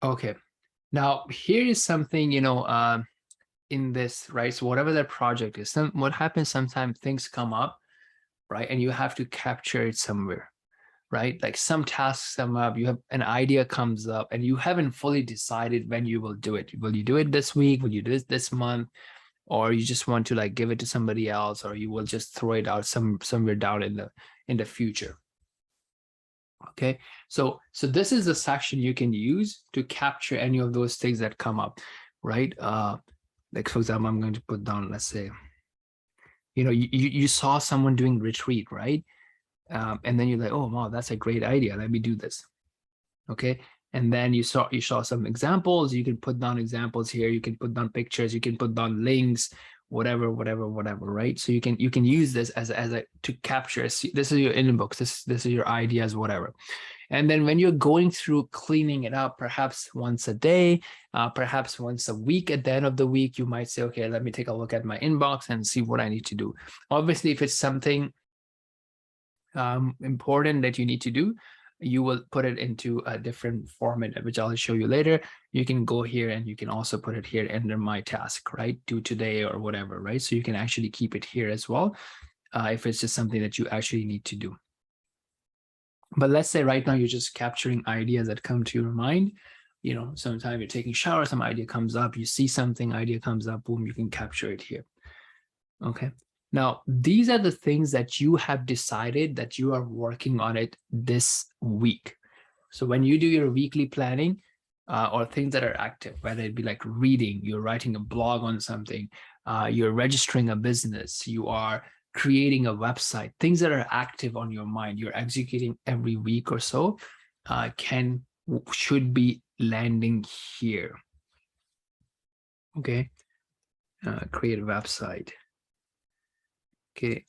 Okay. Now, here is something, in this, right? So whatever that project is, what happens sometimes things come up, right? And you have to capture it somewhere, right? Like some tasks come up, you have an idea comes up and you haven't fully decided when you will do it. Will you do it this week? Will you do it this month? Or you just want to like give it to somebody else, or you will just throw it out somewhere down in the future. Okay, so this is the section you can use to capture any of those things that come up, right? Like for example, I'm going to put down, let's say, you saw someone doing retreat, right? And then you're like, oh wow, that's a great idea, let me do this. Okay, and then you saw some examples. You can put down examples here, you can put down pictures, you can put down links, whatever, right? So you can use this as a to capture. This is your inbox, this is your ideas, whatever. And then when you're going through cleaning it up, perhaps once a day, perhaps once a week, at the end of the week, you might say, okay, let me take a look at my inbox and see what I need to do. Obviously, if it's something important that you need to do, you will put it into a different format, which I'll show you later. You can go here and you can also put it here under my task, right? Do today or whatever, right? So you can actually keep it here as well, if it's just something that you actually need to do. But let's say right now you're just capturing ideas that come to your mind. Sometimes you're taking a shower, some idea comes up, you see something, idea comes up, boom, you can capture it here. Okay. Now, these are the things that you have decided that you are working on it this week. So when you do your weekly planning, or things that are active, whether it be like reading, you're writing a blog on something, you're registering a business, you are creating a website, things that are active on your mind, you're executing every week or so, should be landing here. Okay. Create a website. Okay.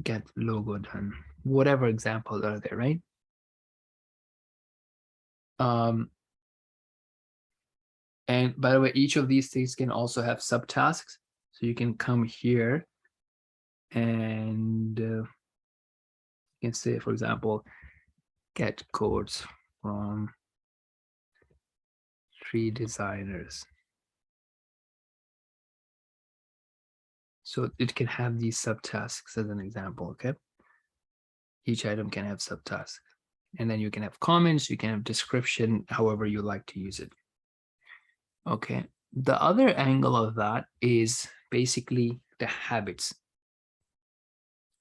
Get logo done, whatever examples are there, right? And by the way, each of these things can also have subtasks. So you can come here and you can say, for example, get codes from 3 designers. So it can have these subtasks as an example, okay? Each item can have subtasks. And then you can have comments, you can have description, however you like to use it. Okay, the other angle of that is basically the habits.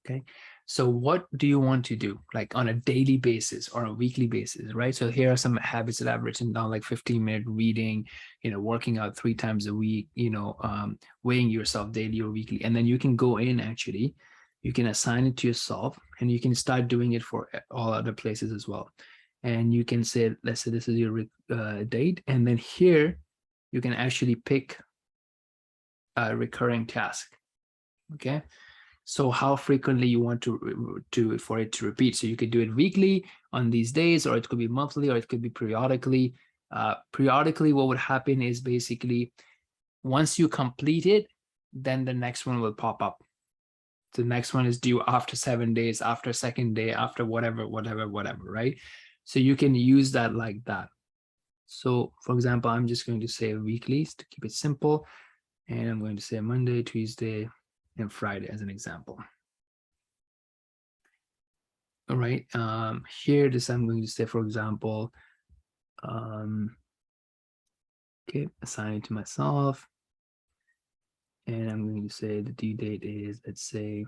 Okay, so what do you want to do, like on a daily basis or a weekly basis, right? So here are some habits that I've written down, like 15-minute reading, working out 3 times a week, weighing yourself daily or weekly. And then you can go in, actually, you can assign it to yourself and you can start doing it for all other places as well. And you can say, let's say this is your date. And then here, you can actually pick a recurring task. Okay. So how frequently you want for it to repeat. So you could do it weekly on these days, or it could be monthly, or it could be periodically. Periodically, what would happen is basically once you complete it, then the next one will pop up. The next one is due after 7 days, after second day, after whatever, right? So you can use that like that. So for example, I'm just going to say weekly to keep it simple. And I'm going to say Monday, Tuesday, and Friday as an example. All right. Here, I'm going to say, for example, okay, assign it to myself. And I'm going to say the due date is, let's say,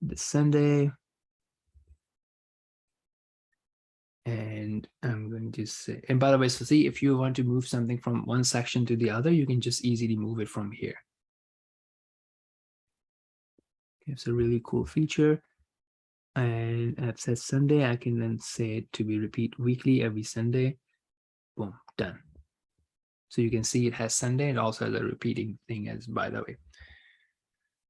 this Sunday. And I'm going to say, and by the way, so see, if you want to move something from one section to the other, you can just easily move it from here. Okay, it's a really cool feature. And I've said Sunday, I can then say it to be repeat weekly every Sunday. Boom, done. So you can see it has Sunday. It also has a repeating thing, as by the way.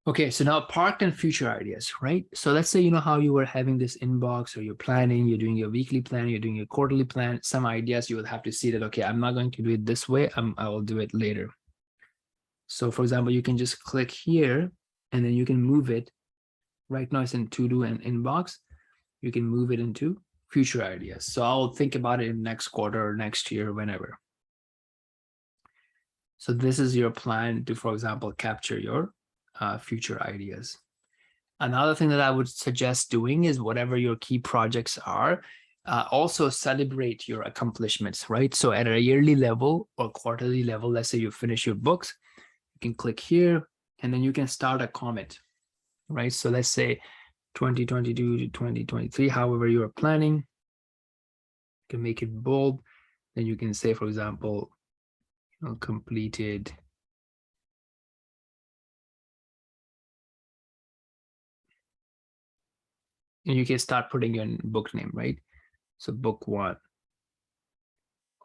Okay, so now parked and future ideas, right? So let's say, how you were having this inbox, or you're planning, you're doing your weekly plan, you're doing your quarterly plan, some ideas you will have to see that, okay, I'm not going to do it this way. I will do it later. So for example, you can just click here and then you can move it. Right now it's in to do and inbox. you can move it into future ideas. So I'll think about it in next quarter or next year, whenever. So this is your plan to, for example, capture your future ideas. Another thing that I would suggest doing is whatever your key projects are, also celebrate your accomplishments, right? So at a yearly level or quarterly level, let's say you finish your books, you can click here and then you can start a comment, right? So let's say 2022 to 2023, however you are planning, you can make it bold. Then you can say, for example, completed and you can start putting your book name, right? So book 1,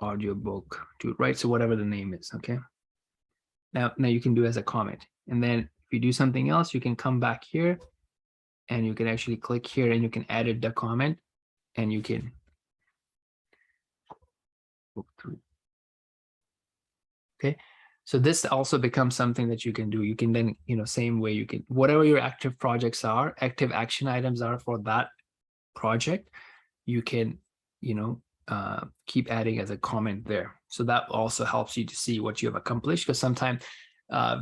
audio book 2, right? So whatever the name is, okay? Now you can do as a comment. And then if you do something else, you can come back here and you can actually click here and you can edit the comment and you can book 3. Okay, so this also becomes something that you can do. You can then, same way you can, whatever your active projects are, active action items are for that project, you can, keep adding as a comment there. So that also helps you to see what you have accomplished, because sometimes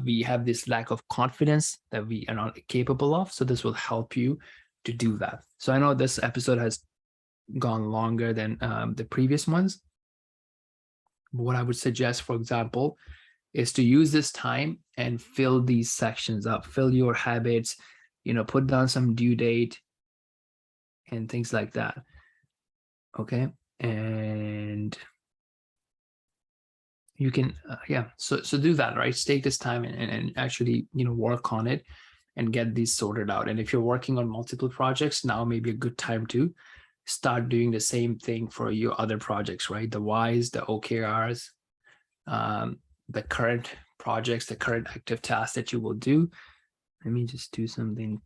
we have this lack of confidence that we are not capable of. So this will help you to do that. So I know this episode has gone longer than the previous ones. What I would suggest, for example, is to use this time and fill these sections up, fill your habits, put down some due date and things like that. Okay. And you can, so do that, right? Take this time and actually, work on it and get these sorted out. And if you're working on multiple projects, now may be a good time to start doing the same thing for your other projects, right? The whys, the OKRs, the current projects, the current active tasks that you will do. Let me just do something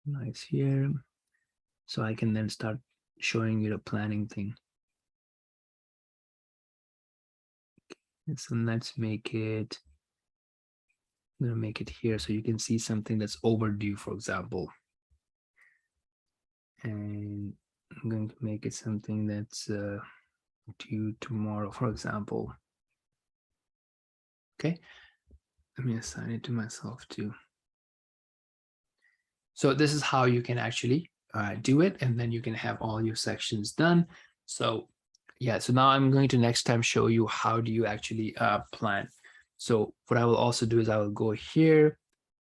nice here so I can then start showing you the planning thing. So let's make it, I'm going to make it here so you can see something that's overdue, for example. And I'm going to make it something that's due tomorrow, for example. Okay, let me assign it to myself too. So this is how you can actually do it, and then you can have all your sections done. So yeah, so now I'm going to next time show you how do you actually plan. So what I will also do is I will go here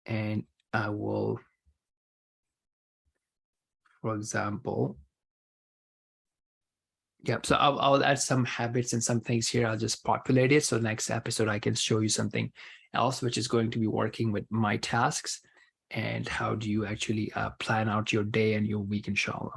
and I will, for example, so I'll add some habits and some things here. I'll just populate it. So next episode, I can show you something else, which is going to be working with my tasks and how do you actually plan out your day and your week, inshallah.